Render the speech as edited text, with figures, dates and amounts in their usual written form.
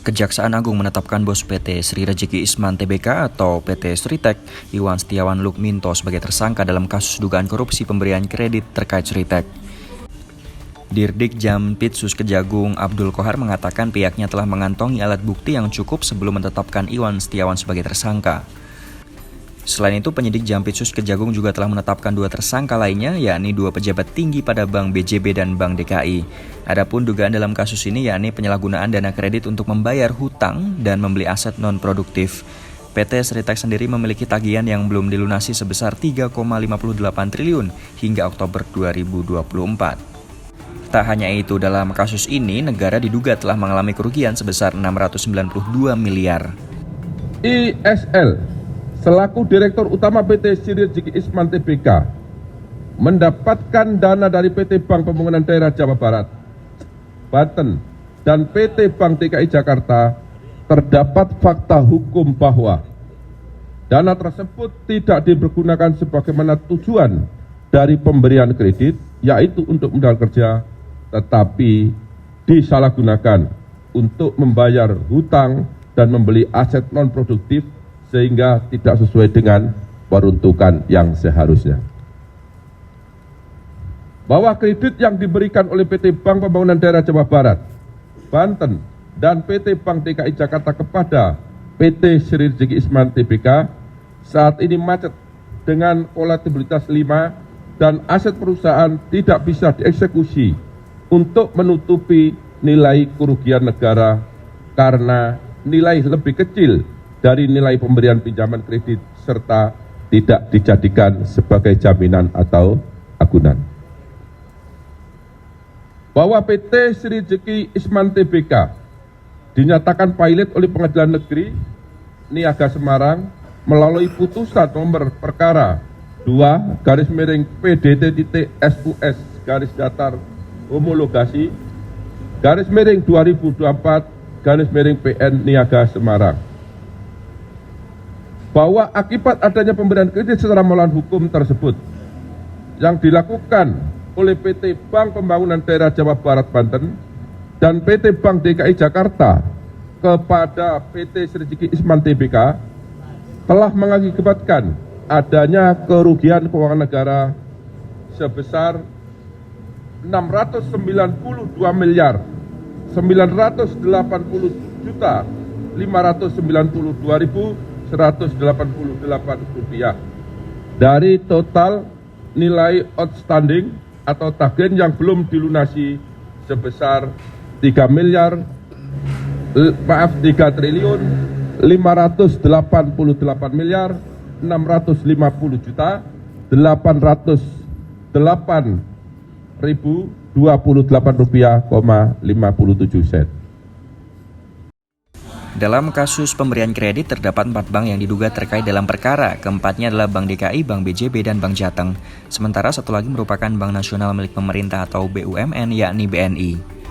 Kejaksaan Agung menetapkan bos PT Sri Rejeki Isman Tbk atau PT Sritek, Iwan Setiawan Lukminto sebagai tersangka dalam kasus dugaan korupsi pemberian kredit terkait Sritek. Dirdik Jampitsus Kejagung Abdul Kohar mengatakan pihaknya telah mengantongi alat bukti yang cukup sebelum menetapkan Iwan Setiawan sebagai tersangka. Selain itu, penyidik Jampitsus Kejagung juga telah menetapkan 2 tersangka lainnya, yakni 2 pejabat tinggi pada Bank BJB dan Bank DKI. Adapun dugaan dalam kasus ini yakni penyalahgunaan dana kredit untuk membayar hutang dan membeli aset non-produktif. PT Sritek sendiri memiliki tagihan yang belum dilunasi sebesar 3,58 triliun hingga Oktober 2024. Tak hanya itu, dalam kasus ini negara diduga telah mengalami kerugian sebesar 692 miliar. ISL selaku Direktur Utama PT Sri Rejeki Isman Tbk mendapatkan dana dari PT Bank Pembangunan Daerah Jawa Barat, Banten, dan PT Bank DKI Jakarta. Terdapat fakta hukum bahwa dana tersebut tidak dipergunakan sebagaimana tujuan dari pemberian kredit, yaitu untuk modal kerja, tetapi disalahgunakan untuk membayar hutang dan membeli aset non-produktif sehingga tidak sesuai dengan peruntukan yang seharusnya. Bahwa kredit yang diberikan oleh PT Bank Pembangunan Daerah Jawa Barat, Banten, dan PT Bank DKI Jakarta kepada PT Sri Rejeki Isman Tbk saat ini macet dengan volatilitas 5 dan aset perusahaan tidak bisa dieksekusi untuk menutupi nilai kerugian negara karena nilai lebih kecil dari nilai pemberian pinjaman kredit serta tidak dijadikan sebagai jaminan atau agunan. Bahwa PT Sri Rejeki Isman Tbk dinyatakan pilot oleh Pengadilan Negeri Niaga Semarang melalui putusan nomor perkara 2/PDT.SUS homologasi _2024/PN Niaga Semarang. Bahwa akibat adanya pemberian kredit secara melawan hukum tersebut yang dilakukan oleh PT Bank Pembangunan Daerah Jawa Barat Banten dan PT Bank DKI Jakarta kepada PT Sri Rejeki Isman Tbk telah mengakibatkan adanya kerugian keuangan negara sebesar 692 miliar 980 juta 592.188 rupiah dari total nilai outstanding atau tagihan yang belum dilunasi sebesar 3 triliun 588 miliar 650 juta 808.028 rupiah, 57 sen. Dalam kasus pemberian kredit terdapat 4 bank yang diduga terkait dalam perkara. Keempatnya adalah Bank DKI, Bank BJB, dan Bank Jateng. Sementara satu lagi merupakan bank nasional milik pemerintah atau BUMN yakni BNI.